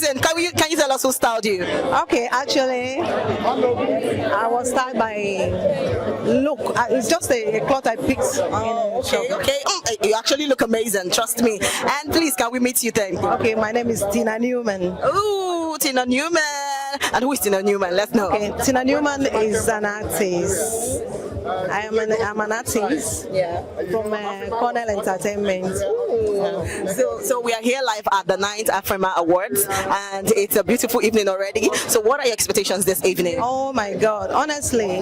amazing. Can you tell us who styled you? Okay, actually, I was styled by look. It's just a cloth I picked. Okay. You actually look amazing. Trust me. And please, can we meet you then? Okay, my name is Ndume. Ooh, Ndume. And who is Ndume? Let's know. Okay, Ndume is an artist. I'm an artist from Cornell Entertainment. So we are here live at the 9th Afrima Awards, and it's a beautiful evening already. So what are your expectations this evening? Oh my God, honestly,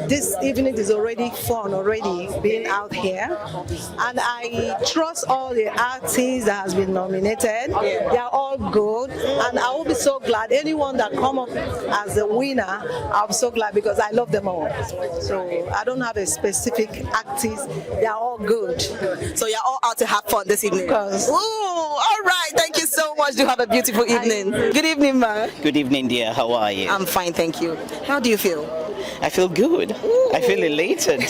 this evening is already fun already being out here, and I trust all the artists that has been nominated. They are all good, and I will be so glad anyone that come up as a winner. I'll be so glad because I love them all. So I don't have a specific artist. They are all good. So you're all out to have fun this evening? Because ooh, all right. Thank you so much. Do have a beautiful evening. Good evening, ma. Good evening, dear. How are you? I'm fine, thank you. How do you feel? I feel good. I feel elated.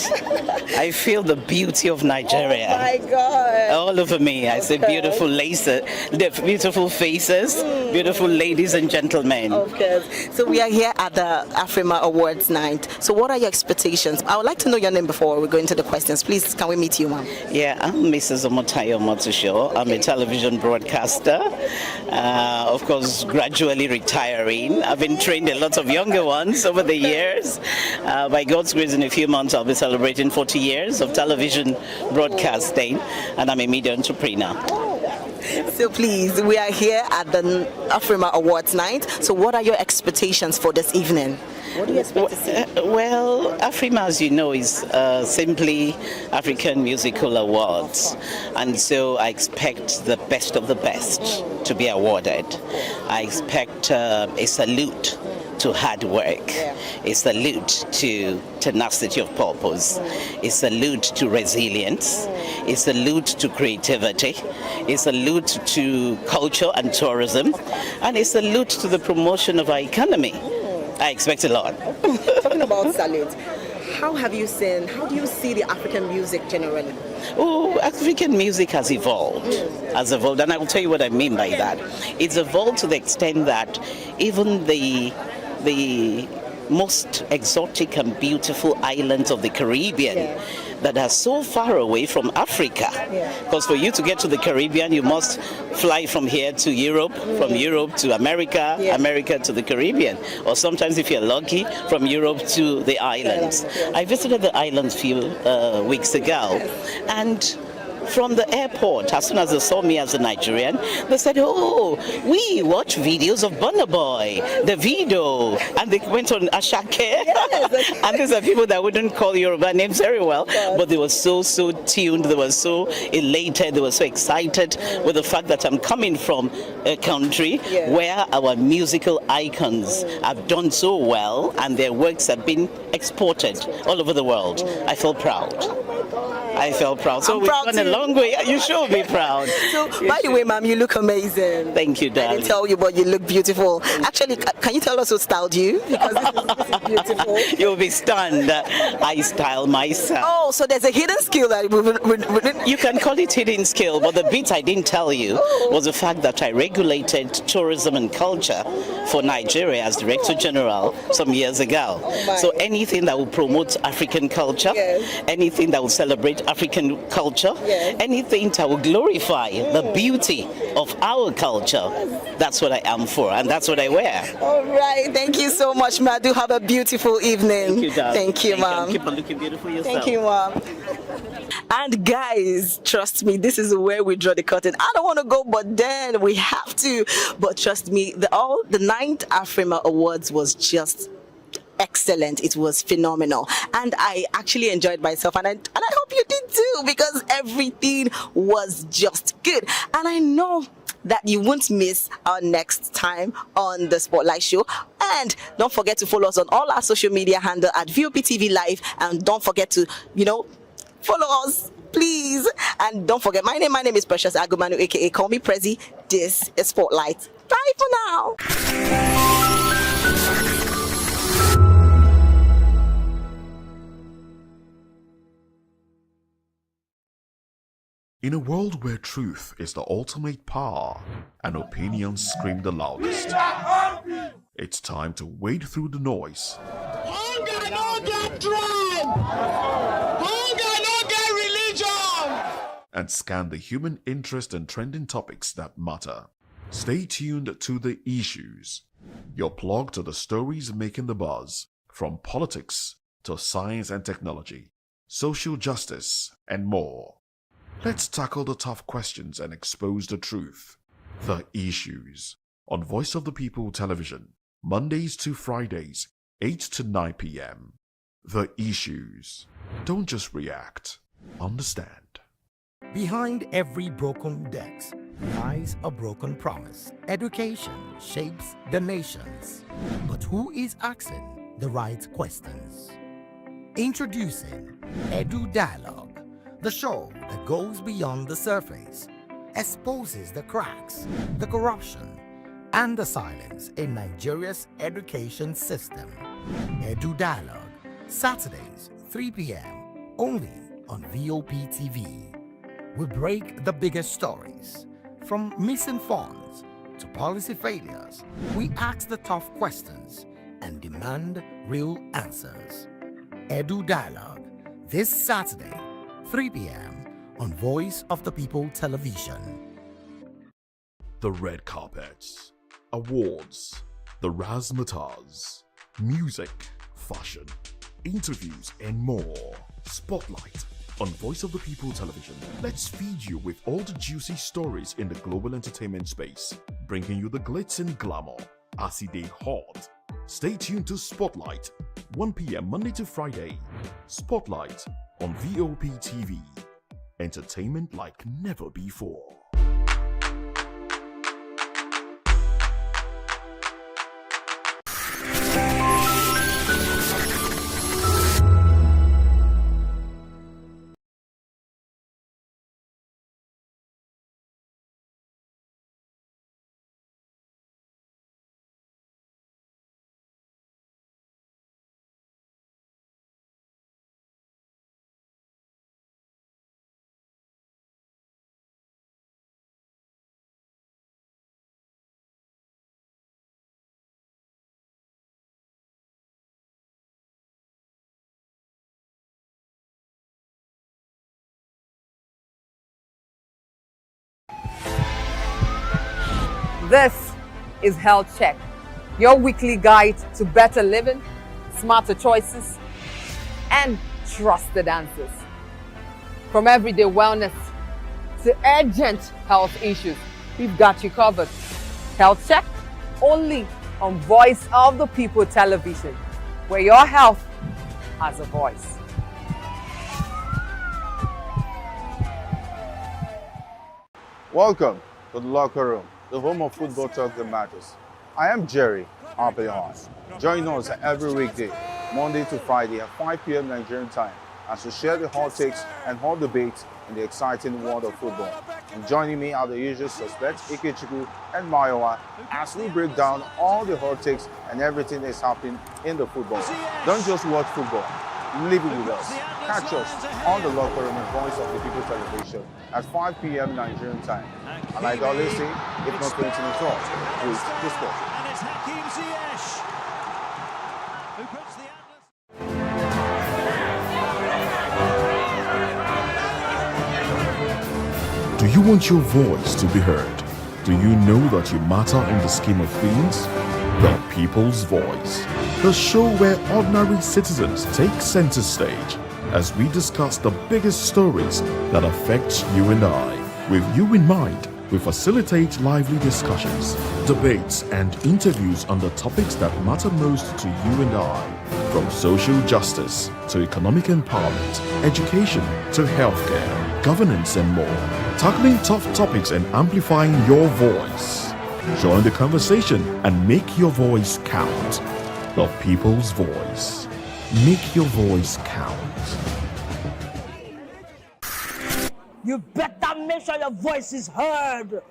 I feel the beauty of Nigeria. Oh my God. All over me. I see beautiful laces, beautiful faces, beautiful ladies and gentlemen. Okay. So we are here at the Afrima Awards night. So what are your expectations? I would like to know your name before we go into the questions. Please, can we meet you, ma'am? Yeah, I'm Mrs. Omotayo Motusho. I'm a television broadcaster. Of course, gradually retiring. I've been trained a lot of younger ones over the years. By God's grace, in a few months, I'll be celebrating 40 years of television broadcasting, and I'm a media entrepreneur. So please, we are here at the Afrima Awards night. So what are your expectations for this evening? What do you expect to see? Well, Afrima, as you know, is simply African Musical Awards. And so I expect the best of the best to be awarded. I expect a salute to hard work, a salute to tenacity of purpose, a salute to resilience, a salute to creativity, a salute to culture and tourism, and a salute to the promotion of our economy. I expect a lot. Talking about salute, how do you see the African music generally? Oh, African music has evolved, and I will tell you what I mean by that. It's evolved to the extent that even the most exotic and beautiful islands of the Caribbean that are so far away from Africa. Because for you to get to the Caribbean, you must fly from here to Europe, from Europe to America, America to the Caribbean. Or sometimes, if you're lucky, from Europe to the islands. I visited the islands a few weeks ago, and from the airport, as soon as they saw me as a Nigerian, they said, "Oh, we watch videos of Burna Boy, Davido," and they went on Ashake. And these are people that wouldn't call Yoruba names very well, but they were so tuned, they were so elated, they were so excited with the fact that I'm coming from a country where our musical icons have done so well and their works have been exported all over the world. I felt proud. So we've gone a long way. You should be proud. So, by the way, ma'am, you look amazing. Thank you, darling. I didn't tell you, but you look beautiful. Actually, can you tell us who styled you? Because this is beautiful. You'll be stunned. I style myself. Oh, so there's a hidden skill that you can call it hidden skill, but the bit I didn't tell you was the fact that I regulated tourism and culture for Nigeria as Director General some years ago. So anything that will promote African culture, anything that will celebrate African culture, anything that will glorify the beauty of our culture, that's what I am for, and that's what I wear. All right, thank you so much, ma. Do have a beautiful evening. Thank you, darling. Thank you, ma'am. Keep on looking beautiful yourself. Thank you, ma'am. And guys, trust me, this is where we draw the curtain. I don't want to go, but then we have to. But trust me, the 9th Afrima Awards was just excellent. It was phenomenal, and I actually enjoyed myself, and I hope you did too, because everything was just good. And I know that you won't miss our next time on the Spotlight Show. And don't forget to follow us on all our social media handle at VOPTV Live, and don't forget to follow us, please. And don't forget, my name is Precious Agumanu, aka Call Me Prezi. This is Spotlight. Bye for now. In a world where truth is the ultimate power and opinions scream the loudest, it's time to wade through the noise. Hunger no get tribe! Hunger no get religion! And scan the human interest and trending topics that matter. Stay tuned to The Issues, your plug to the stories making the buzz, from politics to science and technology, social justice, and more. Let's tackle the tough questions and expose the truth. The Issues, on Voice of the People Television, Mondays to Fridays, 8 to 9 p.m. The Issues. Don't just react, understand. Behind every broken desk lies a broken promise. Education shapes the nations. But who is asking the right questions? Introducing Edu Dialogue, the show that goes beyond the surface, exposes the cracks, the corruption, and the silence in Nigeria's education system. Edu Dialogue, Saturdays, 3 p.m., only on VOP TV. We break the biggest stories, from missing funds to policy failures. We ask the tough questions and demand real answers. Edu Dialogue, this Saturday, 3 p.m. on Voice of the People Television. The red carpets, awards, the razzmatazz, music, fashion, interviews, and more. Spotlight on Voice of the People Television. Let's feed you with all the juicy stories in the global entertainment space, bringing you the glitz and glamour as it is hot. Stay tuned to Spotlight, 1 p.m. Monday to Friday. Spotlight on VOP TV. Entertainment like never before. This is Health Check, your weekly guide to better living, smarter choices, and trusted answers. From everyday wellness to urgent health issues, we've got you covered. Health Check, only on Voice of the People Television, where your health has a voice. Welcome to the locker room, the home of football talk that matters. I am Jerry Arpillon. Join us every weekday, Monday to Friday at 5 p.m. Nigerian time, as we share the hot takes and hot debates in the exciting world of football. And joining me are the usual suspects, Ikechukwu and Mayowa, as we break down all the hot takes and everything that's happening in the football. Don't just watch football, live it with us. Catch us on the locker room and Voice of the People Television at 5 p.m. Nigerian time. And like I always say, if not 20 minutes off, with the sport. And it's Hakim Ziyech who puts the Atlas. Do you want your voice to be heard? Do you know that you matter in the scheme of things? The People's Voice, the show where ordinary citizens take center stage as we discuss the biggest stories that affect you and I. With you in mind, we facilitate lively discussions, debates, and interviews on the topics that matter most to you and I. From social justice to economic empowerment, education to healthcare, governance, and more. Tackling tough topics and amplifying your voice. Join the conversation and make your voice count. The People's Voice. Make your voice count. You better make sure your voice is heard.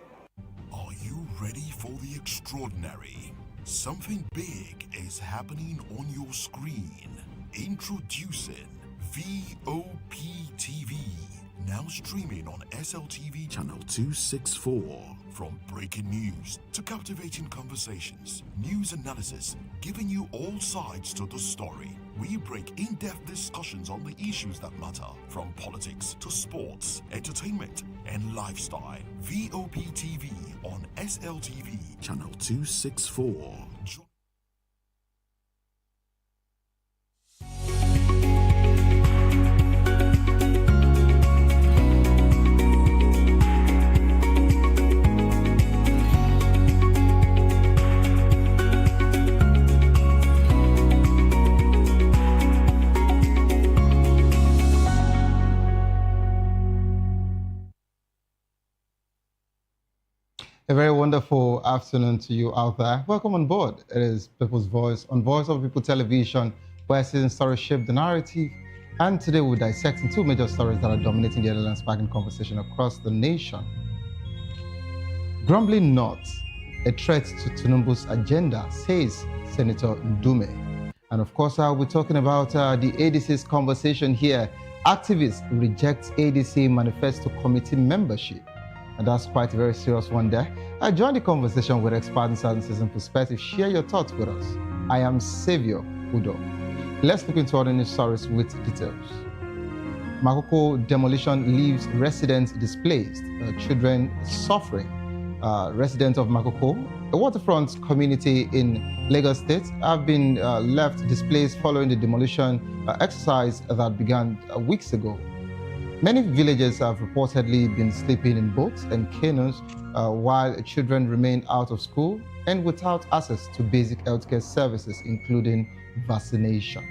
Are you ready for the extraordinary? Something big is happening on your screen. Introducing VOP TV, Now streaming on SLTV channel 264. From breaking news to captivating conversations, news analysis, giving you all sides to the story. We break in-depth discussions on the issues that matter, from politics to sports, entertainment, and lifestyle. VOP TV on SLTV channel 264. A very wonderful afternoon to you out there. Welcome on board. It is People's Voice on Voice of People Television, where season stories shape the narrative. And today we're dissecting two major stories that are dominating the headline sparking conversation across the nation. Grumbling not, a threat to Tinubu'S agenda, says Senator Ndume. And of course, I'll be talking about the ADC's conversation here. Activists reject ADC manifesto committee membership. And that's quite a very serious one there. I join the conversation with experts and citizen perspective. Share your thoughts with us. I am Saviour Udo. Let's look into other news stories with details. Makoko demolition leaves residents displaced, children suffering. Residents of Makoko, a waterfront community in Lagos State, have been left displaced following the demolition exercise that began weeks ago. Many villages have reportedly been sleeping in boats and canoes while children remain out of school and without access to basic healthcare services, including vaccination.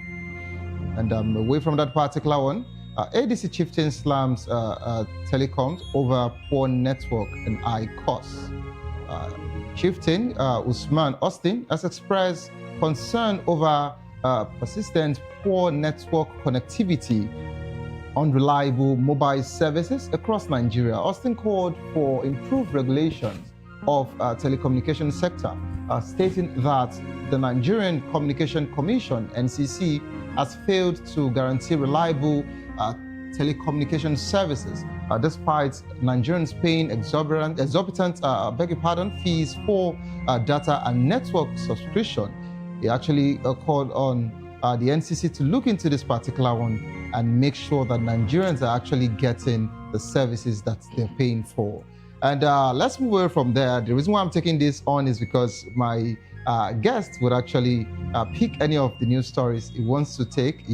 And away from that particular one, ADC chieftain slams telecoms over poor network and high costs. Chieftain Usman Austin has expressed concern over persistent poor network connectivity, unreliable mobile services across Nigeria. Austin called for improved regulations of telecommunication sector, stating that the Nigerian Communication Commission, NCC, has failed to guarantee reliable telecommunication services, despite Nigerians paying exorbitant fees for data and network subscription. He actually called on the NCC to look into this particular one and make sure that Nigerians are actually getting the services that they're paying for. And let's move away from there. The reason why I'm taking this on is because my guest would actually pick any of the news stories he wants to take,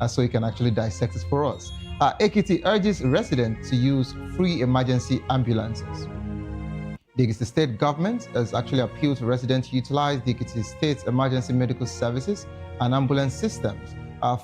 so he can actually dissect it for us. Ekiti urges residents to use free emergency ambulances. The Ekiti State government has actually appealed to residents to utilize the Ekiti State emergency medical services and ambulance systems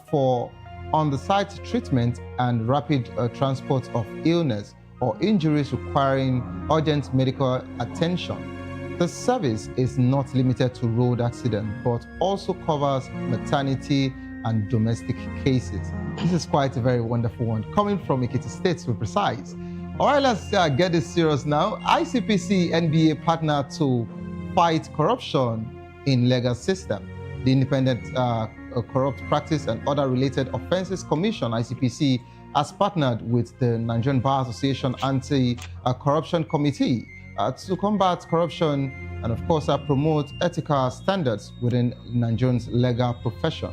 for on-the-site treatment and rapid transport of illness or injuries requiring urgent medical attention. The service is not limited to road accidents, but also covers maternity and domestic cases. This is quite a very wonderful one, coming from Ekiti State to be precise. All right, let's get this serious now. ICPC NBA partner to fight corruption in legal system. The Independent Corrupt Practice and Other Related Offences Commission, ICPC, has partnered with the Nigerian Bar Association Anti-Corruption Committee to combat corruption and, of course, promote ethical standards within Nigerians' legal profession.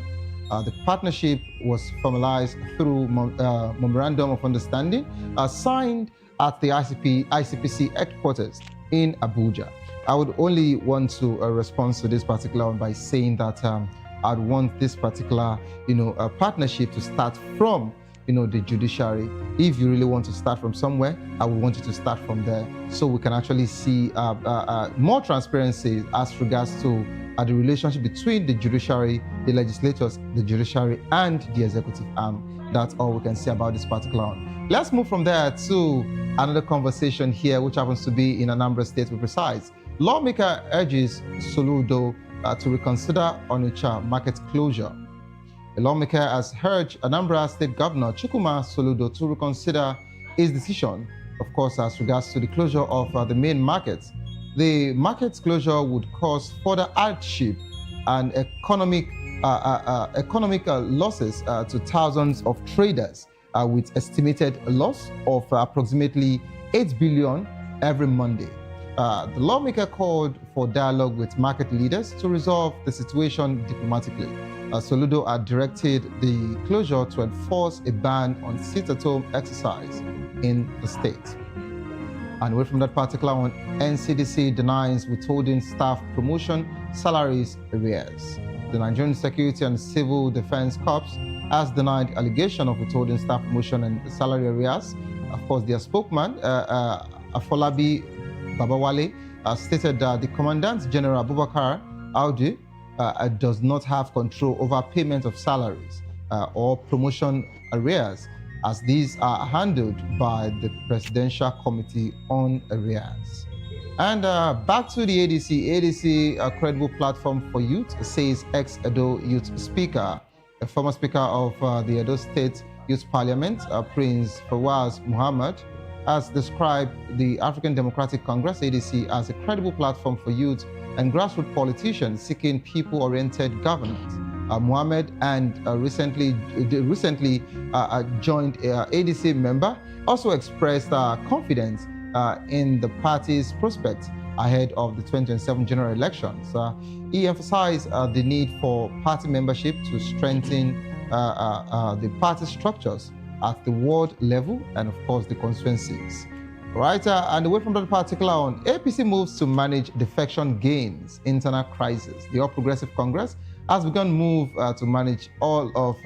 The partnership was formalized through Memorandum of Understanding signed at the ICPC headquarters in Abuja. I would only want to respond to this particular one by saying that I'd want this particular, partnership to start from, the judiciary. If you really want to start from somewhere, I would want you to start from there, so we can actually see more transparency as regards to the relationship between the judiciary, the legislators, the judiciary, and the executive arm. That's all we can say about this particular one. Let's move from there to another conversation here, which happens to be in Anambra State, to be precise. Lawmaker urges Soludo to reconsider Onitsha market closure. The lawmaker has urged Anambra State Governor Chukwuma Soludo to reconsider his decision, of course, as regards to the closure of the main market. The market closure would cause further hardship and economic losses to thousands of traders. with estimated loss of approximately 8 billion every Monday. The lawmaker called for dialogue with market leaders to resolve the situation diplomatically. Soludo had directed the closure to enforce a ban on sit-at-home exercise in the state. And away from that particular one, NCDC denies withholding staff promotion salaries arrears. The Nigerian Security and Civil Defense Corps has denied allegation of withholding staff promotion and salary arrears. Of course, their spokesman, Afolabi Babawale, stated that the Commandant General Abubakar Audi does not have control over payment of salaries or promotion arrears, as these are handled by the Presidential Committee on Arrears. And back to the ADC. ADC, a credible platform for youth, says ex-Edo Youth Speaker, a former Speaker of the Edo State Youth Parliament, Prince Fawaz Muhammad, has described the African Democratic Congress, ADC, as a credible platform for youth and grassroots politicians seeking people-oriented governance. Muhammad and recently joined ADC member also expressed confidence in the party's prospects ahead of the 2027 general elections. He emphasized the need for party membership to strengthen the party structures at the ward level and, of course, the constituencies. Right, and away from that particular one, APC moves to manage defection gains, internal crisis. The All Progressive Congress has begun move to manage all of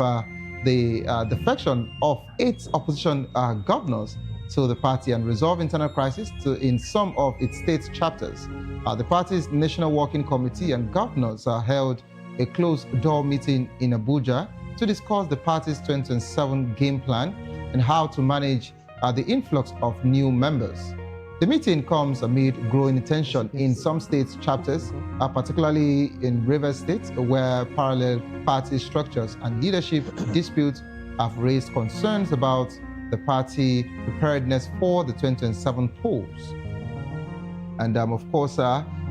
the defection of 8 opposition governors to the party and resolve internal crisis in some of its state chapters. The party's National Working Committee and governors held a closed-door meeting in Abuja to discuss the party's 2027 game plan and how to manage the influx of new members. The meeting comes amid growing tension in some state chapters, particularly in Rivers State, where parallel party structures and leadership disputes have raised concerns about the party preparedness for the 2027 polls. And of course,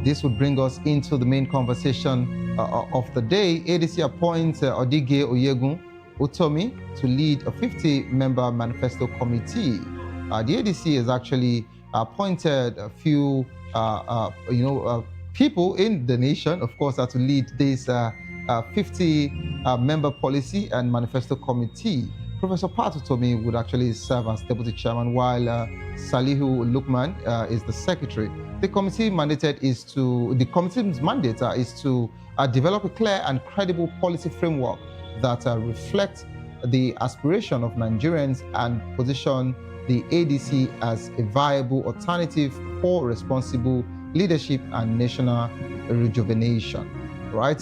this would bring us into the main conversation of the day. ADC appoints Odige Oyegun Utomi to lead a 50-member manifesto committee. The ADC has actually appointed a few, people in the nation, of course, to lead this 50-member policy and manifesto committee. Professor Pat Utomi would actually serve as deputy chairman, while Salihu Lukman is the secretary. The committee's mandate is to develop a clear and credible policy framework that reflects the aspiration of Nigerians and position the ADC as a viable alternative for responsible leadership and national rejuvenation. Right.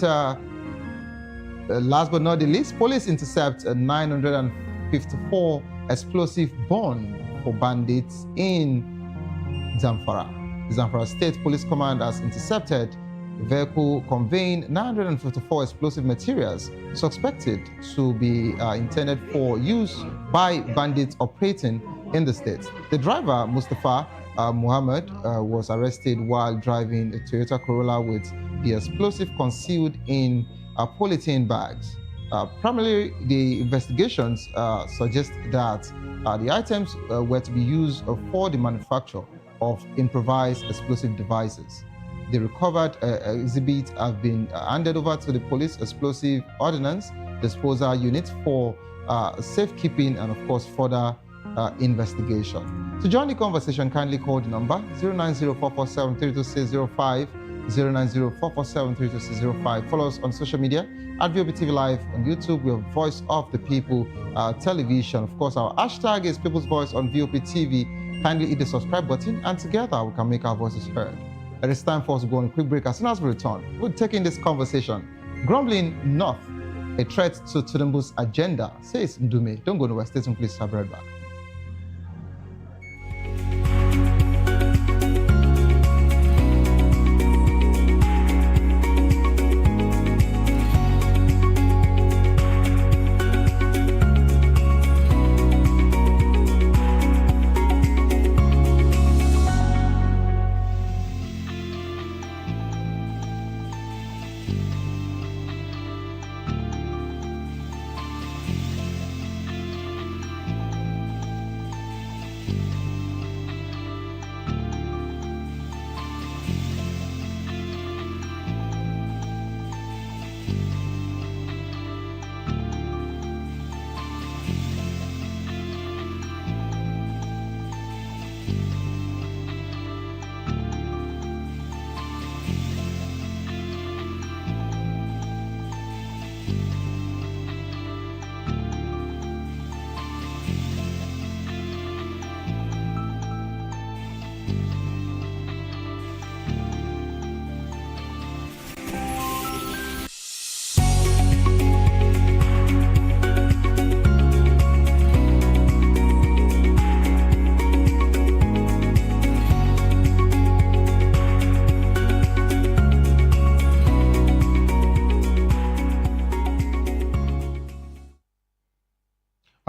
Last but not the least, police intercept 954 explosive bomb for bandits in Zamfara. The Zamfara State Police Command has intercepted a vehicle conveying 954 explosive materials suspected to be intended for use by bandits operating in the state. The driver, Mustafa Muhammad, was arrested while driving a Toyota Corolla with the explosive concealed in polythene bags. Primarily, the investigations suggest that the items were to be used for the manufacture of improvised explosive devices. The recovered exhibits have been handed over to the Police Explosive Ordnance Disposal Unit for safekeeping and, of course, further investigation. To join the conversation, kindly call the number 090-447-32605, 090-447-32605. Follow us on social media at VOP TV Live on YouTube. We have Voice of the People television. Of course, our hashtag is People's Voice on VOP TV. Kindly hit the subscribe button, and together we can make our voices heard. It is time for us to go on a quick break. As soon as we return, we'll take in this conversation. Grumbling North, a threat to Tinubu'S agenda, says Ndume. Don't go nowhere. Stay tuned, please. I'll be right back.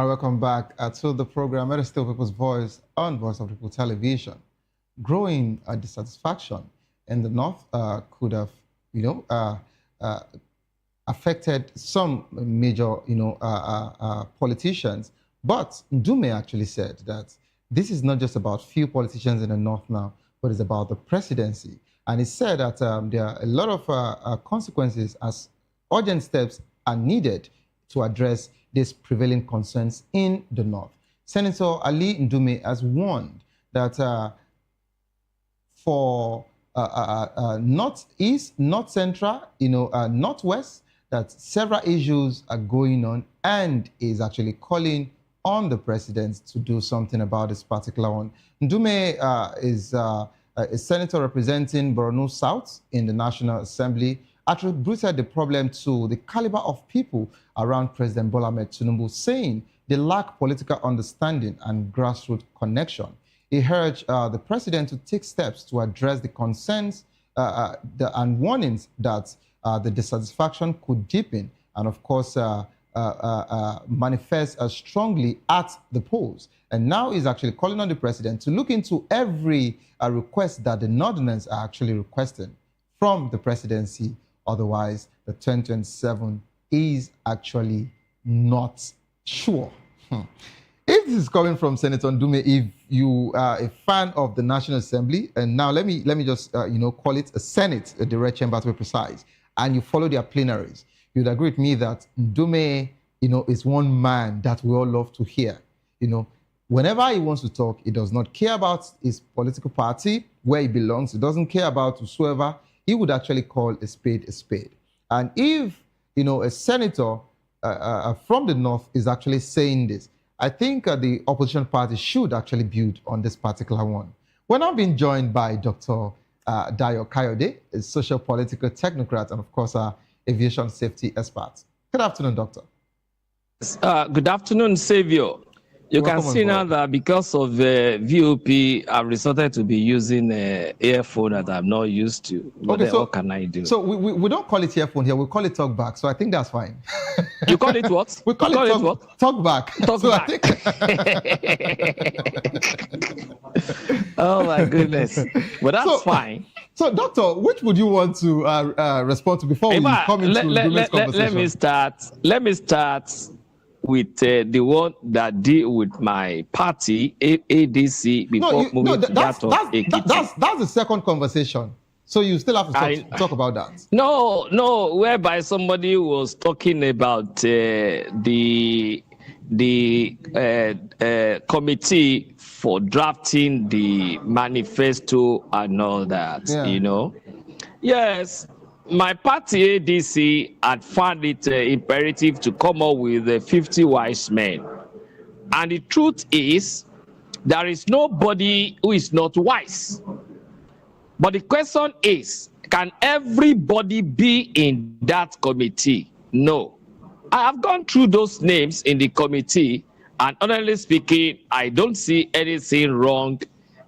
And welcome back to the program, It is Still People's Voice on Voice of People Television. Growing dissatisfaction in the North could have, affected some major, politicians. But Ndume actually said that this is not just about few politicians in the North now, but it's about the presidency. And he said that there are a lot of consequences as urgent steps are needed to address these prevailing concerns in the North. Senator Ali Ndume has warned that for Northeast, North Central, Northwest, that several issues are going on, and is actually calling on the president to do something about this particular one. Ndume is a senator representing Borno South in the National Assembly, attributed the problem to the caliber of people around President Bola Ahmed Tinubu, saying they lack political understanding and grassroots connection. He urged the president to take steps to address the concerns and warnings that the dissatisfaction could deepen and, of course, manifest strongly at the polls. And now he's actually calling on the president to look into every request that the Northerners are actually requesting from the presidency. Otherwise, the 2027 is actually not sure. If this is coming from Senator Ndume, if you are a fan of the National Assembly, and now let me just call it a Senate, a direct chamber to be precise, and you follow their plenaries, you'd agree with me that Ndume, is one man that we all love to hear. Whenever he wants to talk, he does not care about his political party, where he belongs. He doesn't care about whosoever. He would actually call a spade a spade. And if, a senator from the North is actually saying this, I think the opposition party should actually build on this particular one. We're now being joined by Dr. Dayo Kayode, a social political technocrat and, of course, aviation safety expert. Good afternoon, Doctor. Good afternoon, Saviour. You can see now that because of the VOP, I've resorted to be using an earphone that I'm not used to. But okay, what can I do? So we don't call it earphone here, we call it talk back. So I think that's fine. You call it what? We call it what? Talk back. Talk back. Oh my goodness. But that's fine. So, Doctor, which would you want to respond to before we come into Ndume's conversation? Let me start with the one that deal with my party, ADC, before moving to that of Ekiti. That's the second conversation. So you still have to talk about that. No, whereby somebody was talking about the committee for drafting the manifesto and all that, Yes. My party, ADC, had found it imperative to come up with 50 wise men. And the truth is, there is nobody who is not wise. But the question is, can everybody be in that committee? No. I have gone through those names in the committee, and honestly speaking, I don't see anything wrong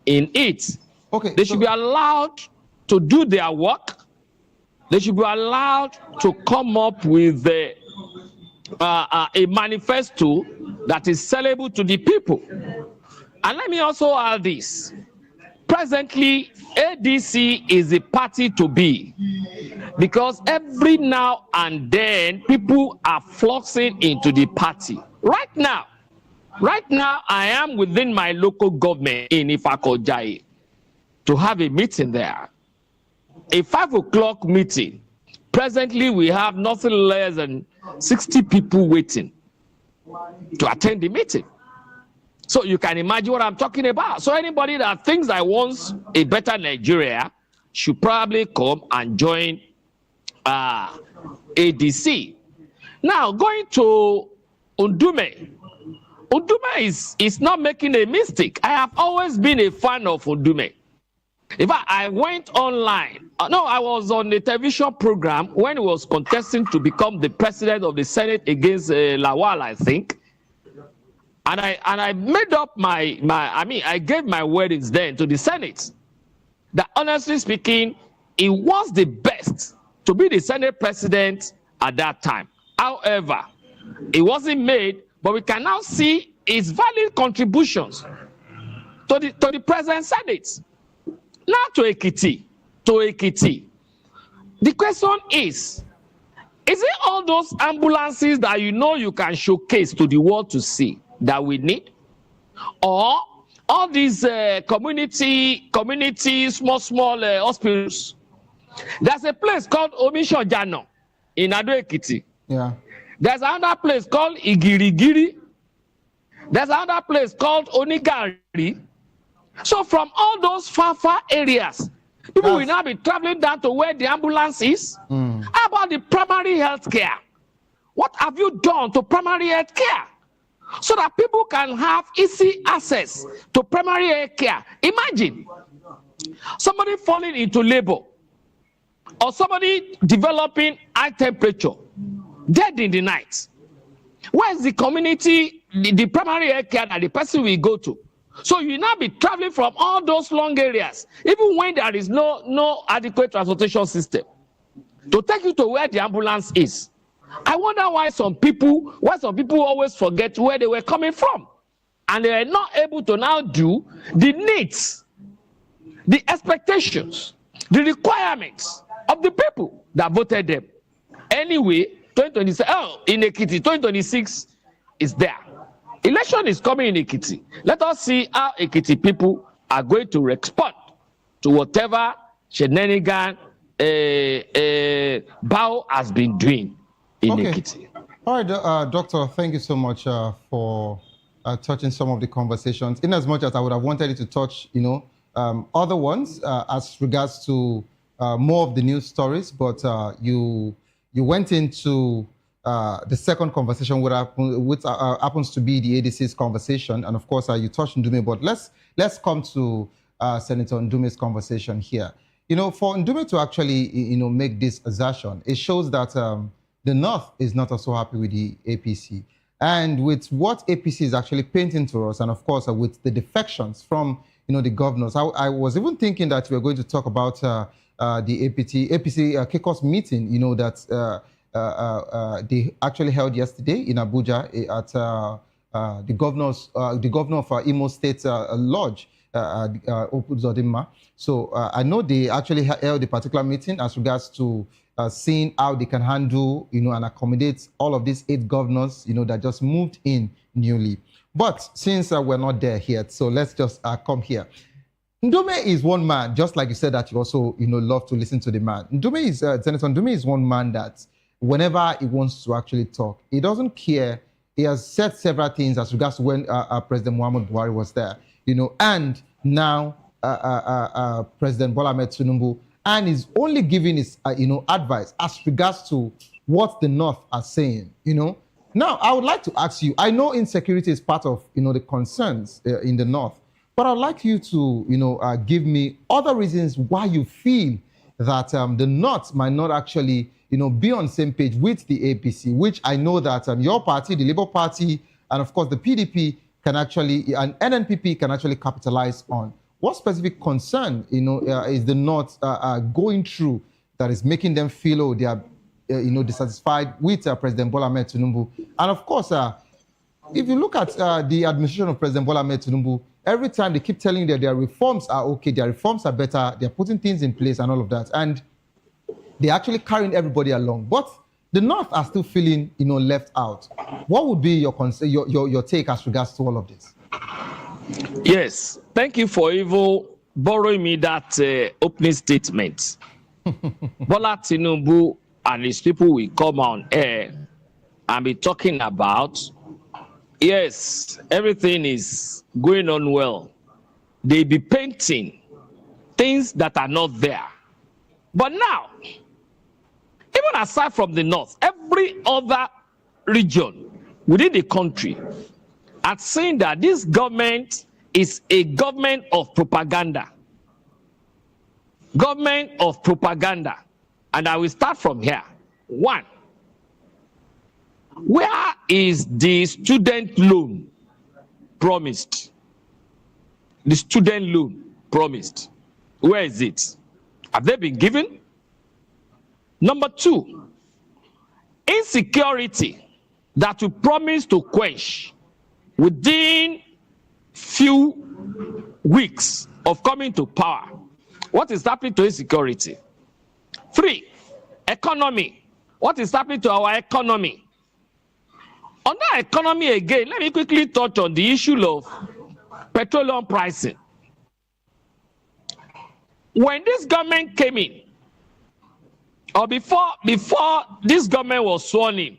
in it. Okay, they should be allowed to do their work. They should be allowed to come up with a manifesto that is sellable to the people. And let me also add this. Presently, ADC is the party to be, because every now and then people are flocking into the party. Right now, I am within my local government in Ifakojai to have a meeting there. A 5 o'clock meeting. Presently, we have nothing less than 60 people waiting to attend the meeting. So you can imagine what I'm talking about. So anybody that thinks that wants a better Nigeria should probably come and join ADC. Now, going to Ndume. Ndume is not making a mistake. I have always been a fan of Ndume. In fact, I went online. I was on a television program when he was contesting to become the president of the Senate against Lawal, I think. And I made up I gave my wordings then to the Senate that, honestly speaking, he was the best to be the Senate president at that time. However, it wasn't made but we can now see his valid contributions to the present Senate. Now to Ekiti. The question is it all those ambulances that you can showcase to the world to see that we need? Or all these community small hospitals? There's a place called Omishojano in Ado Ekiti. Yeah. There's another place called Igirigiri. There's another place called Onigari. So from all those far areas, people will now be traveling down to where the ambulance is. How about the primary health care? What have you done to primary health care? So that people can have easy access to primary health care. Imagine somebody falling into labor or somebody developing high temperature, dead in the night. Where is the community, the primary health care that the person will go to? So you now be traveling from all those long areas, even when there is no adequate transportation system, to take you to where the ambulance is. I wonder why some people always forget where they were coming from, and they are not able to now do the needs, the expectations, the requirements of the people that voted them. Anyway, 2026, in Ekiti, 2026 is there. Election is coming in Ekiti. Let us see how Ekiti people are going to respond to whatever shenanigan Bao has been doing in Ekiti. All right, Doctor, thank you so much for touching some of the conversations. In as much as I would have wanted you to touch, other ones as regards to more of the news stories, but you went into the second conversation, which happens to be the ADC's conversation, and of course you touched Ndume, but let's come to Senator Ndume's conversation here. For Ndume to actually make this assertion, it shows that the North is not also happy with the APC, and with what APC is actually painting to us, and of course with the defections from the governors. I was even thinking that we were going to talk about the APC kickoff meeting, that they actually held yesterday in Abuja at the governor of Imo State Lodge, Opuzodinma. So I know they actually held a particular meeting as regards to seeing how they can handle, and accommodate all of these 8 governors, that just moved in newly. But since we're not there yet, so let's just come here. Ndume is one man, just like you said that you also, love to listen to the man. Senator Ndume is one man that whenever he wants to actually talk, he doesn't care. He has said several things as regards to when President Muhammad Buhari was there, and now President Bola Ahmed Tinubu, and is only giving his, advice as regards to what the North are saying, Now, I would like to ask you, I know insecurity is part of, the concerns in the North, but I'd like you to, give me other reasons why you feel that the North might not actually, be on the same page with the APC, which I know that your party, the Labour Party, and of course the PDP can actually, and NNPP can actually capitalize on. What specific concern, is the North going through that is making them feel, they are, dissatisfied with President Bola Ahmed Tinubu? And of course, if you look at the administration of President Bola Ahmed Tinubu, every time they keep telling you that their reforms are okay, their reforms are better, they're putting things in place and all of that, and they're actually carrying everybody along. But the North are still feeling, left out. What would be your take as regards to all of this? Yes, thank you for even borrowing me that opening statement. Bola Tinubu and his people will come on air and be talking about, yes, everything is going on well. They be painting things that are not there. But now, even aside from the North, every other region within the country are saying that this government is a government of propaganda. Government of propaganda. And I will start from here. 1, where is the student loan promised? The student loan promised. Where is it? Have they been given? Number 2, insecurity that you promised to quench within few weeks of coming to power. What is happening to insecurity? 3, economy. What is happening to our economy? On that economy again, let me quickly touch on the issue of petroleum pricing. When this government came in, or before this government was sworn in,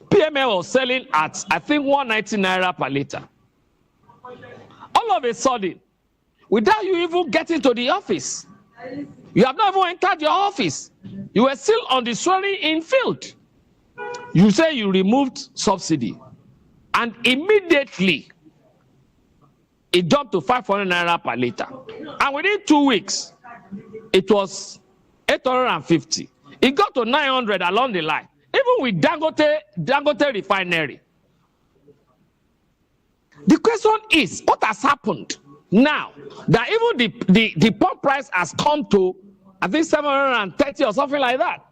PML was selling at, I think, 190 naira per liter. All of a sudden, without you even getting to the office, you have not even entered your office, you were still on the swearing-in field. You say you removed subsidy, and immediately it jumped to 500 naira per liter. And within 2 weeks, it was 850. It got to 900 along the line, even with Dangote refinery. The question is, what has happened now that even the pump price has come to, I think, 730 or something like that?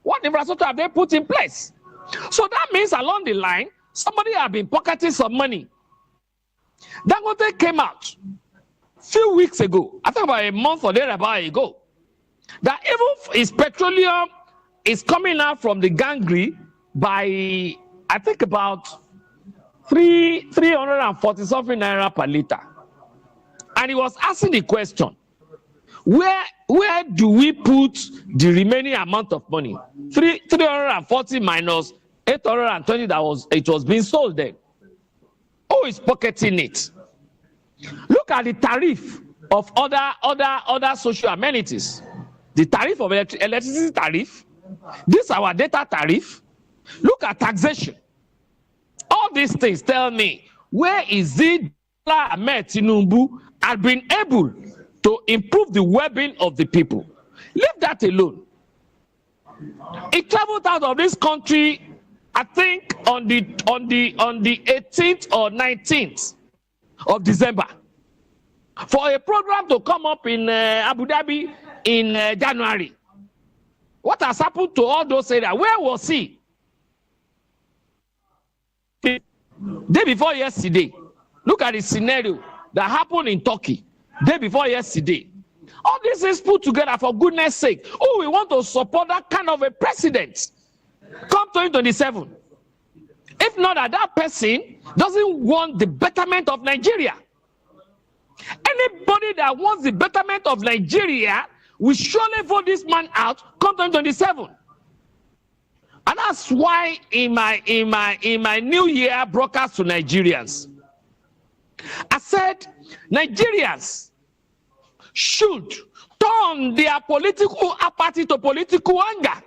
What infrastructure have they put in place? So that means along the line, somebody have been pocketing some money. Dangote came out a few weeks ago, I think about a month or thereabout ago, that even his petroleum is coming out from the gangly by, I think, about 340 something naira per liter. And he was asking the question, where do we put the remaining amount of money? 340 minus 820 it was being sold then. Who is pocketing it? Look at the tariff of other social amenities. The tariff of electricity tariff. This is our data tariff. Look at taxation. All these things tell me, where is it Ahmed Tinubu has been able to improve the well-being of the people? Leave that alone. He traveled out of this country, I think, on the 18th or 19th of December for a program to come up in Abu Dhabi in January. What has happened to all those areas? Where was he? Day before yesterday, look at the scenario that happened in Turkey. Day before yesterday. All this is put together for goodness sake. Oh, we want to support that kind of a president. Come 2027. If not, that person doesn't want the betterment of Nigeria. Anybody that wants the betterment of Nigeria will surely vote this man out come 2027. And that's why in my New Year broadcast to Nigerians, I said Nigerians should turn their political apathy to political anger.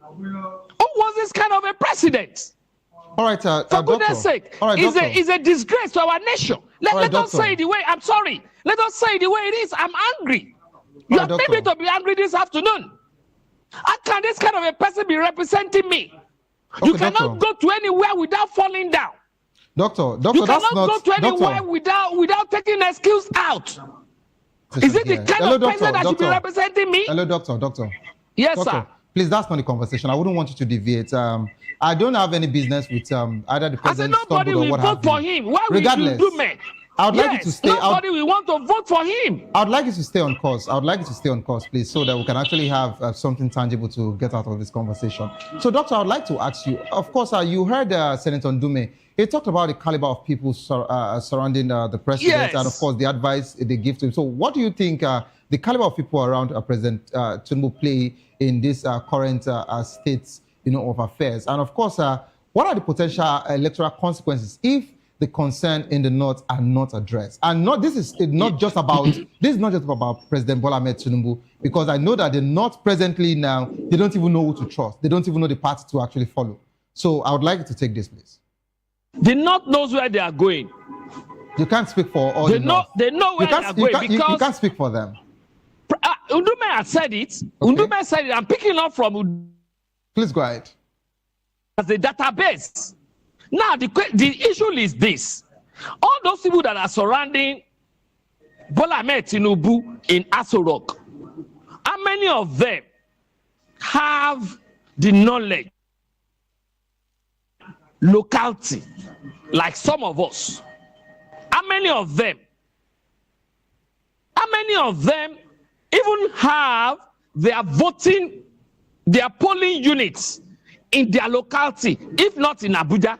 Who was this kind of a president? All right, for goodness sake, all right, is a disgrace to our nation. Let us doctor. say it the way, I'm sorry. Let us say it the way it is. I'm angry. You have made me to be angry this afternoon. How can this kind of a person be representing me? Okay, you cannot go to anywhere without falling down. Doctor, you that's cannot not, go to anywhere without taking an excuse out. Is it the kind of person that should be representing me? Hello, doctor. Yes, sir. Please, that's not the conversation. I wouldn't want you to deviate. I don't have any business with either the president nobody will vote for him. Why Regardless, will you do me? I would like you to stay. Nobody will want to vote for him. I would like you to stay on course. Please, so that we can actually have something tangible to get out of this conversation. So, Doctor, I would like to ask you. Of course, you heard Senator Ndume. He talked about the caliber of people surrounding the president, and of course the advice they give to him. So, what do you think the caliber of people around President Tinubu play in this current state, of affairs? And of course, what are the potential electoral consequences if the concern in the north are not addressed? And this is not just about President Bola Ahmed Tinubu, because I know that the north presently now, they don't even know who to trust. They don't even know the path to actually follow. So I would like you to take this, please. The north knows where they are going. You can't speak for all the north. They know where they are going because you can't speak for them. Ndume has said it. Okay. Ndume said it. I'm picking up from. Please go ahead. As the database. Now the issue is this: all those people that are surrounding Bola Ahmed Tinubu in Aso Rock, how many of them have the knowledge locality, like some of us, how many of them even have their polling units in their locality, if not in Abuja?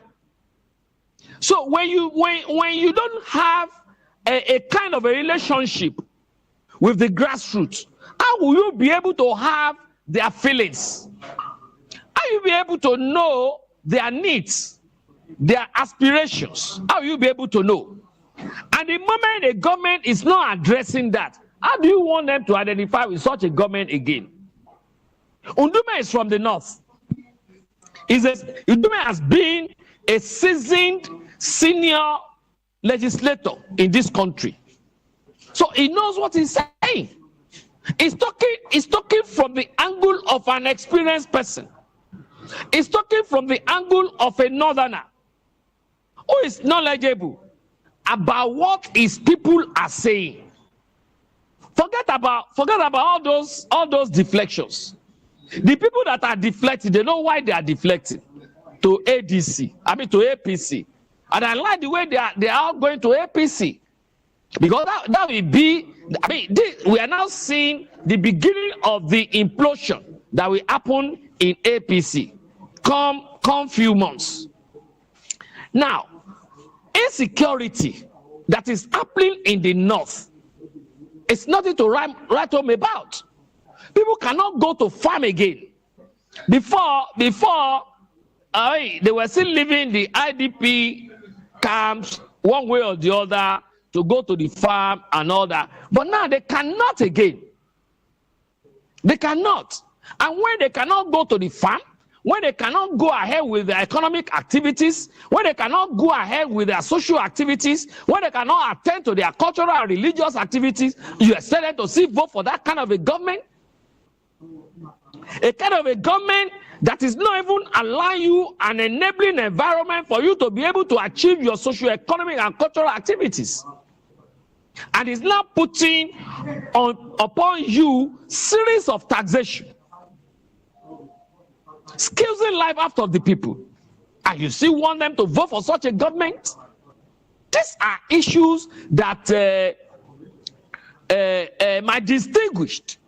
So when you don't have a kind of a relationship with the grassroots, how will you be able to have their feelings? How will you be able to know their needs, their aspirations? How will you be able to know? And the moment the government is not addressing that, how do you want them to identify with such a government again? Ndume is from the north. Ndume has been a seasoned senior legislator in this country. So he knows what he's saying. He's talking from the angle of an experienced person. He's talking from the angle of a northerner who is knowledgeable about what his people are saying. Forget about all those deflections. The people that are deflecting, they know why they are deflecting to APC. And I like the way they are going to APC. Because that will be, we are now seeing the beginning of the implosion that will happen in APC. Come few months. Now, insecurity that is happening in the north, it's nothing to write home about. People cannot go to farm again. Before they were still living the IDP camps one way or the other to go to the farm and all that. But now they cannot again. They cannot. And when they cannot go to the farm, when they cannot go ahead with their economic activities, when they cannot go ahead with their social activities, when they cannot attend to their cultural and religious activities, you expect them to vote for that kind of a government? A kind of a government that is not even allowing you an enabling environment for you to be able to achieve your socio-economic and cultural activities. And is now putting upon you series of taxation, squeezing life out of the people. And you still want them to vote for such a government? These are issues that my distinguished,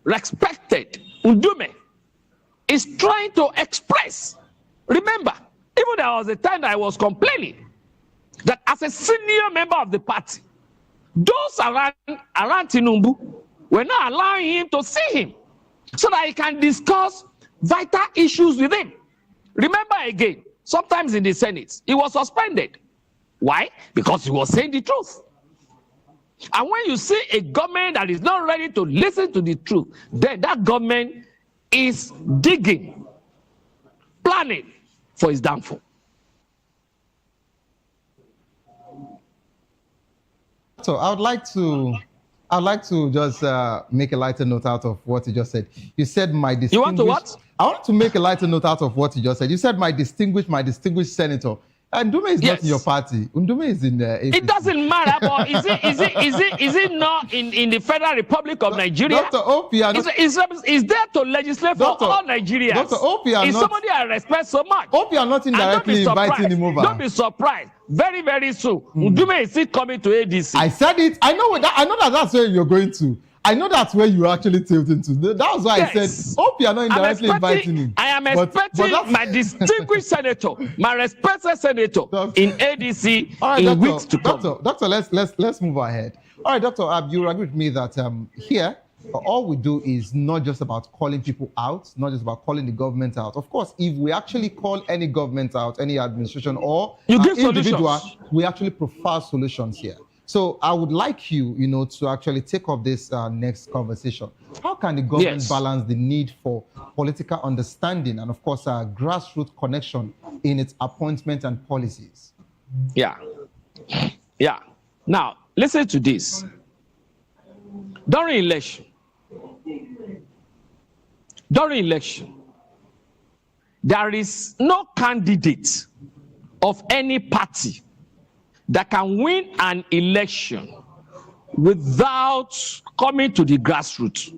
respected Ndume is trying to express. Remember, even there was a time that I was complaining that as a senior member of the party, those around Tinubu were not allowing him to see him so that he can discuss vital issues with him. Remember again, sometimes in the Senate, he was suspended. Why? Because he was saying the truth. And when you see a government that is not ready to listen to the truth, then that government is digging, planning for his downfall. So I would like to just make a lighter note out of what you just said. You said my distinguished. You want to what? I want to make a lighter note out of what you just said. You said my distinguished senator. Ndume is not in your party. Ndume is in the APC. It doesn't matter, but is it not in the Federal Republic of Nigeria? Dr. Opie, is there to legislate for all Nigerians? Dr. Opie, is somebody I respect so much. Opie are not indirectly inviting him over. Don't be surprised. Very, very soon, Ndume is still coming to ADC. I said it. I know that that's where you're going to. I know that's where you actually tilted to. That was why I said, hope you are not indirectly inviting him. I am expecting my distinguished senator, my respected senator in ADC in weeks to come. Doctor, let's move ahead. All right, Doctor, you agree with me that here, all we do is not just about calling people out, not just about calling the government out. Of course, if we actually call any government out, any administration or individual, we actually prefer solutions here. So I would like you, to actually take up this next conversation. How can the government balance the need for political understanding and, of course, a grassroots connection in its appointment and policies? Yeah. Now, listen to this. During election, there is no candidate of any party that can win an election without coming to the grassroots.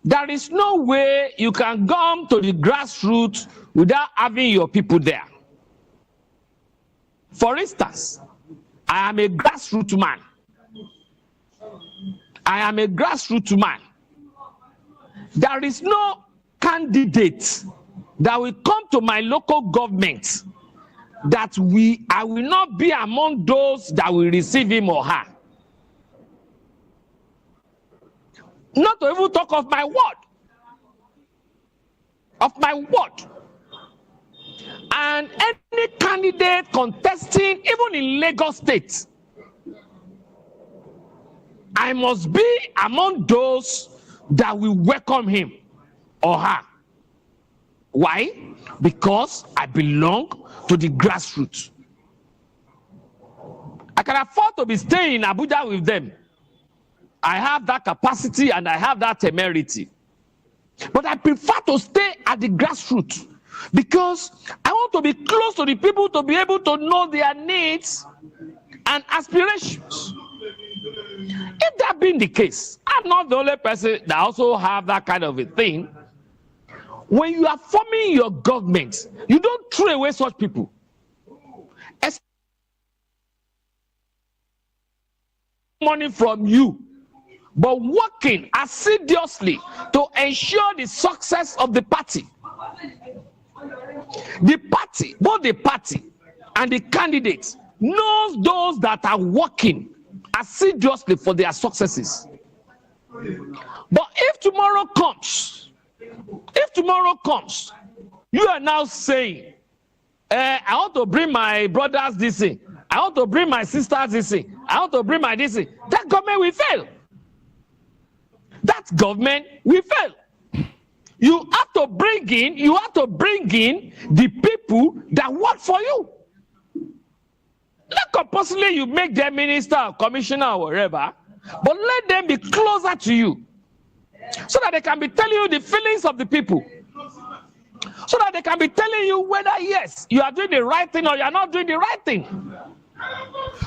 There is no way you can come to the grassroots without having your people there. For instance, I am a grassroots man. I am a grassroots man. There is no candidate that will come to my local government that I will not be among those that will receive him or her. Not to even talk of my ward. Of my ward. And any candidate contesting, even in Lagos State, I must be among those that will welcome him or her. Why? Because I belong to the grassroots. I can afford to be staying in Abuja with them. I have that capacity and I have that temerity. But I prefer to stay at the grassroots because I want to be close to the people to be able to know their needs and aspirations. If that being the case, I'm not the only person that also have that kind of a thing. When you are forming your government, you don't throw away such people. Money from you, but working assiduously to ensure the success of the party. The party, both the party and the candidates, knows those that are working assiduously for their successes. But if tomorrow comes, you are now saying, I want to bring my brothers this thing, I want to bring my sisters this thing, I want to bring my this thing, that government will fail. That government will fail. You have to bring in the people that work for you. Not compulsively you make them minister or commissioner or whatever, but let them be closer to you so that they can be telling you the feelings of the people. So that they can be telling you whether, yes, you are doing the right thing or you are not doing the right thing.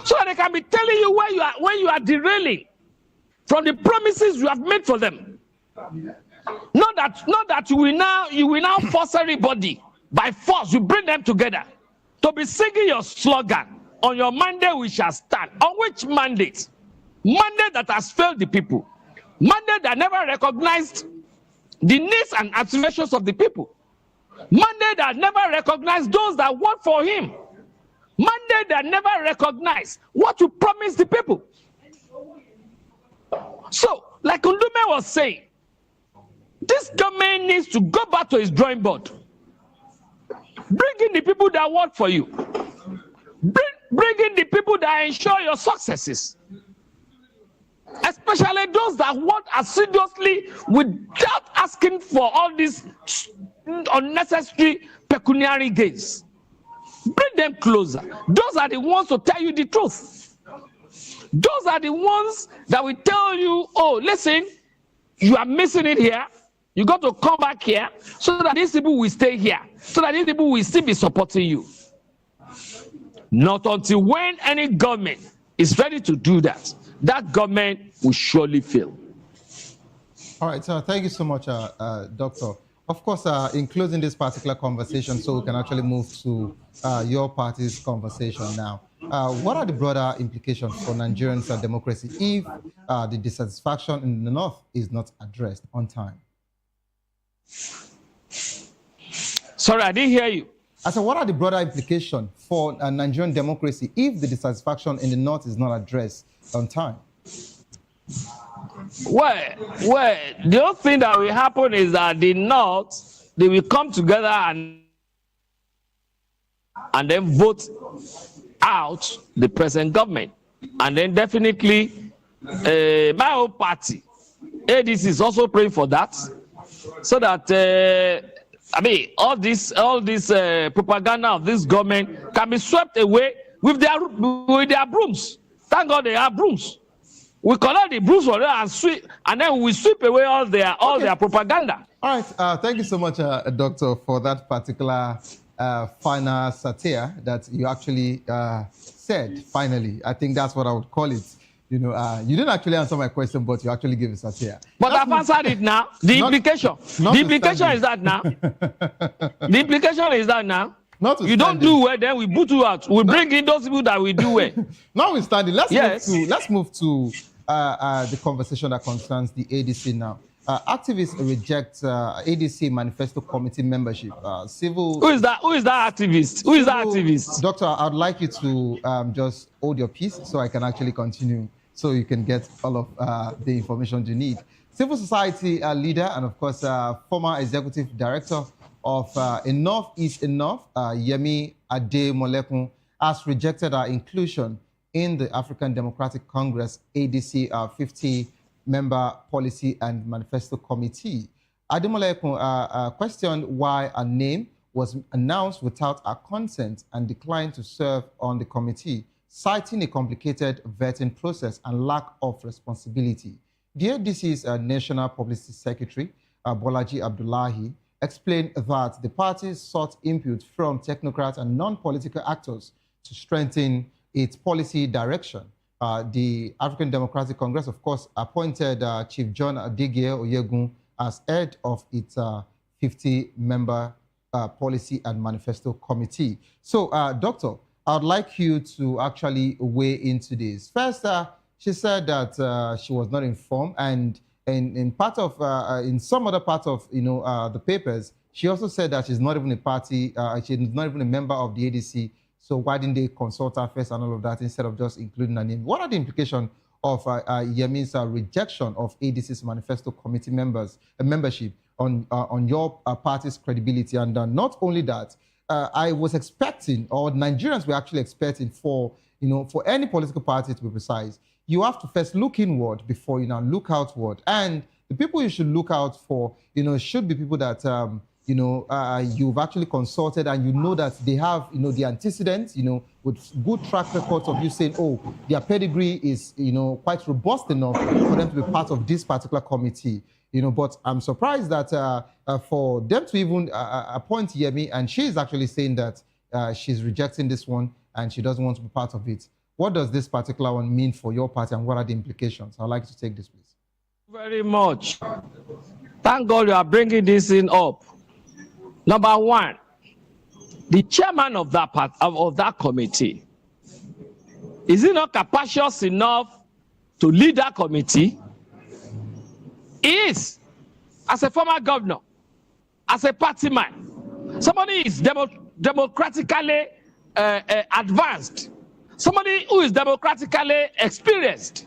So that they can be telling you when you are derailing from the promises you have made for them. Not that you will now force everybody by force. You bring them together to be singing your slogan. On your mandate we shall stand. On which mandate? Mandate that has failed the people. Mandate that never recognized the needs and aspirations of the people. Mandate that never recognized those that work for him. Mandate that never recognized what you promised the people. So, like Ndume was saying, this government needs to go back to its drawing board. Bring in the people that work for you. Bring in the people that ensure your successes. Especially those that work assiduously without asking for all these unnecessary pecuniary gains. Bring them closer. Those are the ones to tell you the truth. Those are the ones that will tell you, oh, listen, you are missing it here. You got to come back here so that these people will stay here, so that these people will still be supporting you. Not until when any government is ready to do that, that government will surely fail. All right, so thank you so much, Doctor. Of course, in closing this particular conversation, so we can actually move to your party's conversation now. What are the broader implications for Nigerians and democracy if the dissatisfaction in the North is not addressed on time? Sorry, I didn't hear you. I said, what are the broader implications for Nigerian democracy if the dissatisfaction in the North is not addressed on time? Well, the only thing that will happen is that the North, they will come together and then vote out the present government. And then definitely, my own party, ADC, is also praying for that, so that all this propaganda of this government can be swept away with their brooms. Thank God they have brooms. We collect the brooms for them and then we sweep away all their propaganda. All right. Thank you so much, Doctor, for that particular final satire that you actually said. Finally, I think that's what I would call it. You didn't actually answer my question, but you actually gave a satire. But I've answered it now. The implication is that now. The implication is that now. You don't do well, then we boot you out. We bring in those people that we do well. Notwithstanding, let's move to the conversation that concerns the ADC now. Activists reject ADC Manifesto Committee membership. Who is that activist? Who is that activist? Doctor, I'd like you to just hold your peace so I can actually continue, so you can get all of the information you need. Civil society leader and, of course, former executive director of Enough is Enough, Yemi Ademolekun, has rejected our inclusion in the African Democratic Congress ADC 50-member Policy and Manifesto Committee. Ademolekun questioned why a name was announced without our consent and declined to serve on the committee, citing a complicated vetting process and lack of responsibility. The ADC's National Publicity Secretary, Bolaji Abdullahi, explained that the party sought input from technocrats and non-political actors to strengthen its policy direction. The African Democratic Congress, of course, appointed Chief John Adegie Oyegun as head of its 50-member Policy and Manifesto Committee. So, Doctor, I would like you to actually weigh into this. First, she said that she was not informed, and in some other part of the papers, she also said that she's not even a party, she's not even a member of the ADC. So why didn't they consult her first and all of that instead of just including her name? What are the implications of Yemi's rejection of ADC's Manifesto Committee membership on your party's credibility? And not only that, I was expecting, or Nigerians were actually expecting, for any political party to be precise, you have to first look inward before you now look outward. And the people you should look out for, should be people that, you've actually consulted and you know that they have, the antecedents, with good track records of you saying, oh, their pedigree is, quite robust enough for them to be part of this particular committee. But I'm surprised that for them to even appoint Yemi, and she's actually saying that she's rejecting this one and she doesn't want to be part of it. What does this particular one mean for your party, and what are the implications? I'd like you to take this, please. Very much. Thank God you are bringing this in up. Number one, the chairman of that part of that committee, is he not capacious enough to lead that committee? He is, as a former governor, as a party man. Somebody is democratically advanced. Somebody who is democratically experienced.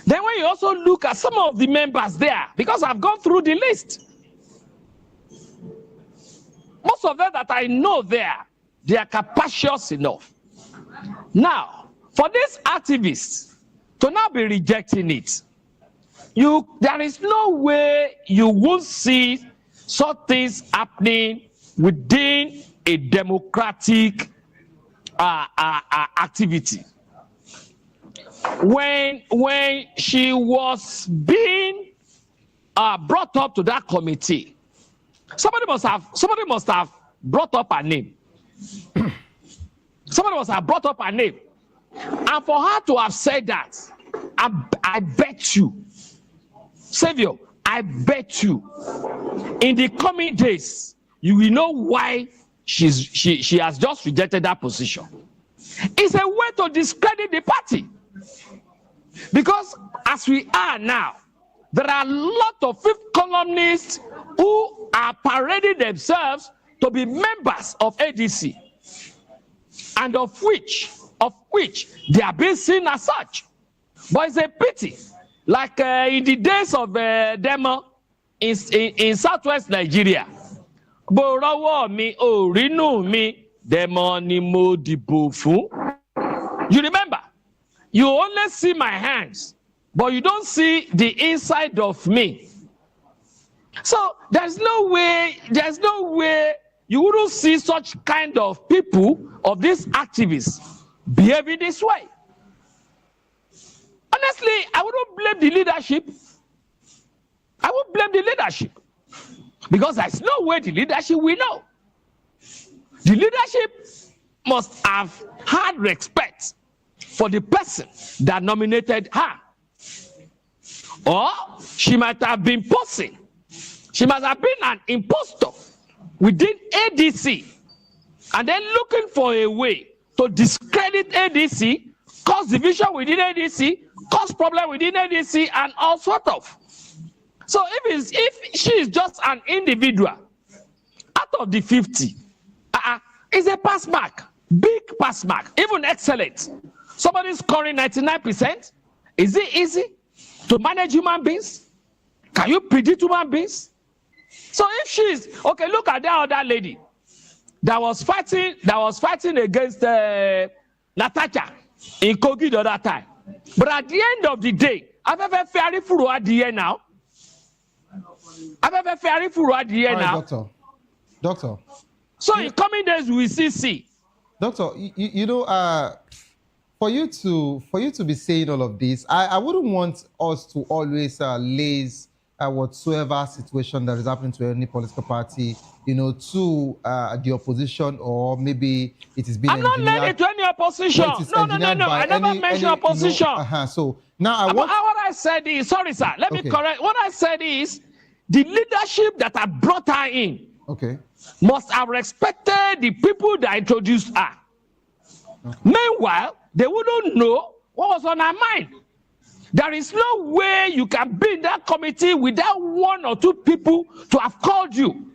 Then when you also look at some of the members there, because I've gone through the list, most of them that I know there, they are capacious enough. Now, for these activists to now be rejecting it, there is no way you will see such things happening within a democratic activity. When she was being brought up to that committee, somebody must have brought up her name. Somebody must have brought up her name, and for her to have said that, I bet you, Savior, I bet you, in the coming days, you will know why she has just rejected that position. It's a way to discredit the party. Because as we are now, there are a lot of fifth columnists who are parading themselves to be members of ADC, and of which they are being seen as such. But it's a pity, like in the days of Demo in southwest Nigeria. You remember, you only see my hands, but you don't see the inside of me. So there's no way you wouldn't see such kind of people, of these activists, behaving this way. Honestly, I wouldn't blame the leadership. I would blame the leadership. Because there's no way the leadership will know. The leadership must have had respect for the person that nominated her. Or she might have been posing. She must have been an impostor within ADC and then looking for a way to discredit ADC, cause division within ADC, cause problem within ADC, and all sort of. So if she is just an individual out of the 50, it's a pass mark, big pass mark, even excellent. Somebody scoring 99%. Is it easy to manage human beings? Can you predict human beings? So if she's okay, look at that other lady that was fighting against Natasha in Kogi the other time. But at the end of the day, I've ever fairly full at the end now. Doctor. So in coming days we see. Doctor, you know, for you to be saying all of this, I wouldn't want us to always laze whatsoever situation that is happening to any political party, you know, to the opposition, or maybe it is being engineered. I'm not related to any opposition. No. I never mentioned opposition. You know, so now what I said is, sorry sir, let me correct. What I said is, the leadership that I brought her in must have respected the people that introduced her. Meanwhile, they wouldn't know what was on her mind. There is no way you can be in that committee without one or two people to have called you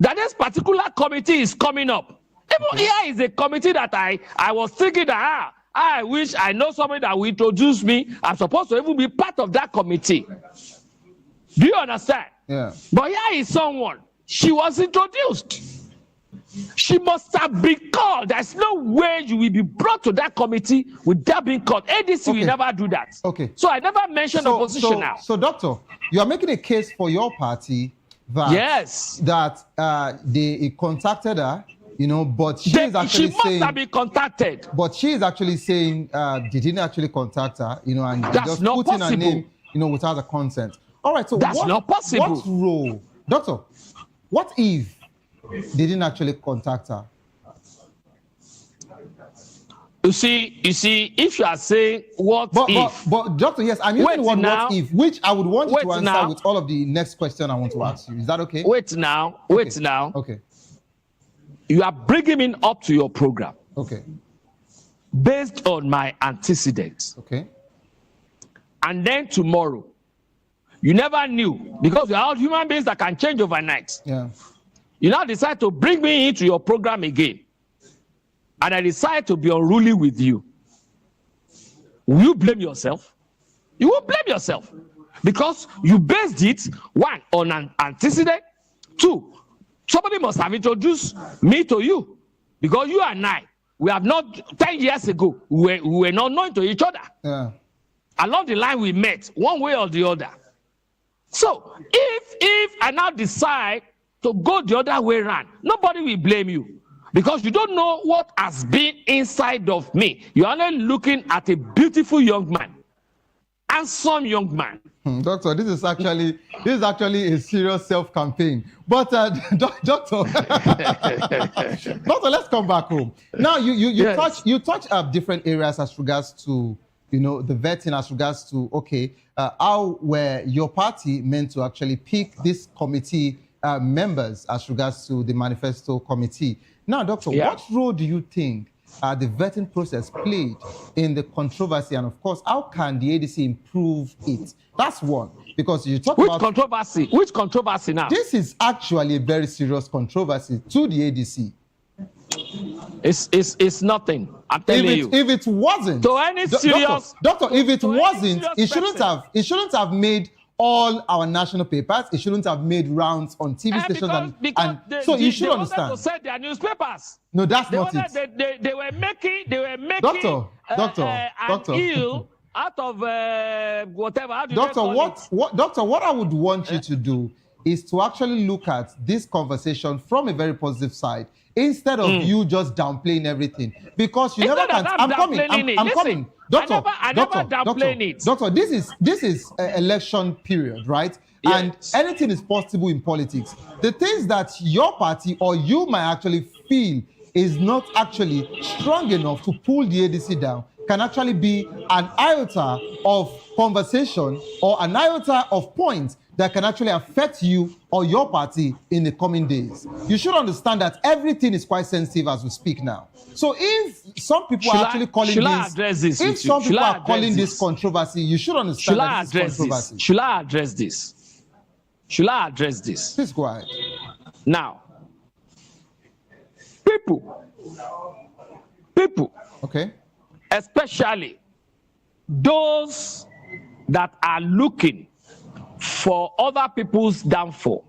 that this particular committee is coming up. Even here is a committee that I was thinking that I wish I know somebody that will introduce me. I'm supposed to even be part of that committee. Do you understand? Yeah. But here is someone. She was introduced. She must have been called. There's no way you will be brought to that committee without being called. ADC will never do that. Okay. So I never mentioned opposition now. So, doctor, you are making a case for your party that they contacted her, you know, but she is actually saying she must have been contacted. But she is actually saying they didn't actually contact her, you know, and that's just not putting possible. her name, you know, without the consent. All right. So that's not possible. What role, doctor? What if they didn't actually contact her? You see, if you are saying what if. But doctor, yes, I'm using what if, which I would want you to answer now. with all of the next question I want to ask you. Is that okay? Wait now. Okay. You are bringing me up to your program. Okay. Based on my antecedents. Okay. And then tomorrow, you never knew, because we are all human beings that can change overnight. Yeah. You now decide to bring me into your program again, and I decide to be unruly with you. Will you blame yourself? You will blame yourself, because you based it, one, on an antecedent, two, somebody must have introduced me to you, because you and I, we have not, 10 years ago, we were not known to each other. Yeah. Along the line we met, one way or the other. So if I now decide to go the other way around, nobody will blame you, because you don't know what has been inside of me. You're only looking at a beautiful young man, handsome young man. Doctor, this is actually a serious self-campaign. But doctor, let's come back home. Now you touch different areas as regards to, you know, the vetting, as regards to how were your party meant to actually pick this committee members as regards to the manifesto committee. Now, doctor, what role do you think the vetting process played in the controversy, and of course, how can the ADC improve it? That's one, because you talk about controversy. Which controversy now? This is actually a very serious controversy to the ADC. It's nothing. I'm telling you. If it wasn't, to any serious doctor, if it wasn't, it shouldn't have made all our national papers. It shouldn't have made rounds on TV stations, so you should understand. They wanted to sell their newspapers. No, that's not it. They were making doctor, ill out of whatever. How do doctor, doctor, what I would want you to do is to actually look at this conversation from a very positive side, instead of you just downplaying everything, because you never can. I'm coming. Doctor, I never downplaying it. Doctor, this is an election period, right? Yes. And anything is possible in politics. The things that your party or you might actually feel is not actually strong enough to pull the ADC down, can actually be an iota of conversation or an iota of points that can actually affect you or your party in the coming days. You should understand that everything is quite sensitive as we speak now. So if some people are actually calling this, if some people are calling this controversy, you should understand that this is controversy. Should I address this? Should I address this? Please go ahead. Now, people, okay, especially those that are looking for other people's downfall,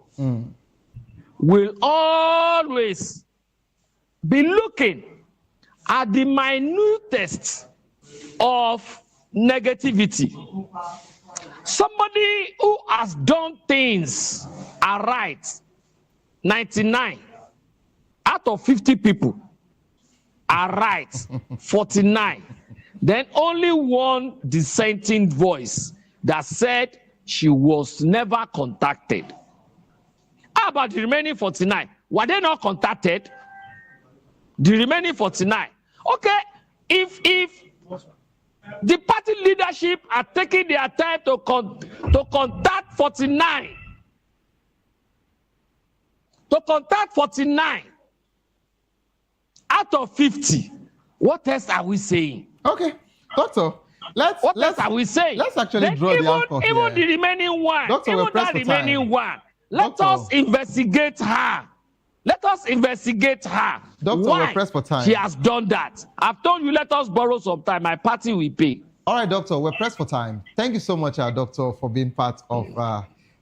will always be looking at the minutest of negativity. Somebody who has done things are right, 99 out of 50 people are right, 49. Then only one dissenting voice that said she was never contacted. How about the remaining 49? Were they not contacted? The remaining 49. Okay, if the party leadership are taking their time to contact 49, out of 50, what else are we saying? Okay, doctor, let's are we saying? Let's actually draw the outcome here. Even the remaining one, Doctor, even that remaining one, let us investigate her. Let us investigate her. Doctor, why we're pressed for time. She has done that. I've told you, let us borrow some time. My party will pay. All right, doctor, we're pressed for time. Thank you so much, doctor, for being part of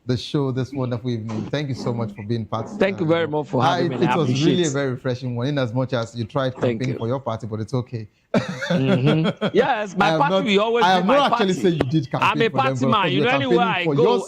the show this wonderful evening. Thank you so much for being part. Thank you very much for having me. It was really a very refreshing one, in as much as you tried campaigning for your party, but it's okay. Yes, my party will always be my party. I am not actually saying you did campaign. I'm a party man. You know,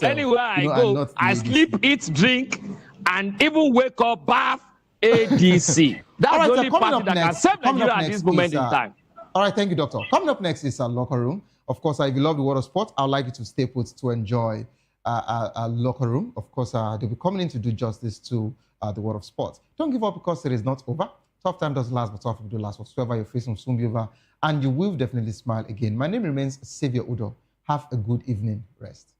anywhere I go, I sleep, eat, drink, and even wake up, bath, ADC. That's the only party that can save Nigeria at this moment in time. All right, thank you, doctor. Coming up next is our locker room. Of course, if you love the world of sport, I would like you to stay put to enjoy our locker room. Of course, they'll be coming in to do justice to the world of sport. Don't give up because it is not over. Tough time doesn't last, but tough will do last. Whatsoever you're facing will soon be over, and you will definitely smile again. My name remains Xavier Udo. Have a good evening. Rest.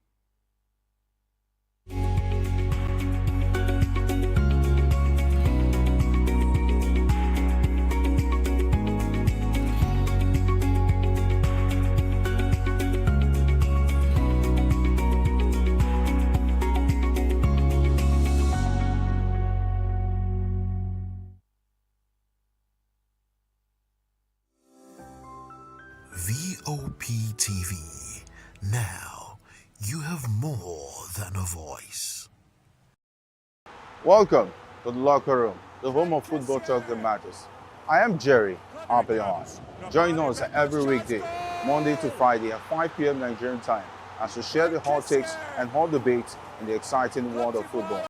VOP TV. Now, you have more than a voice. Welcome to the locker room, the home of football talk that matters. I am Jerry Arpillon. Join us every weekday, Monday to Friday at 5 p.m. Nigerian time, as we share the hot takes and hot debates in the exciting world of football.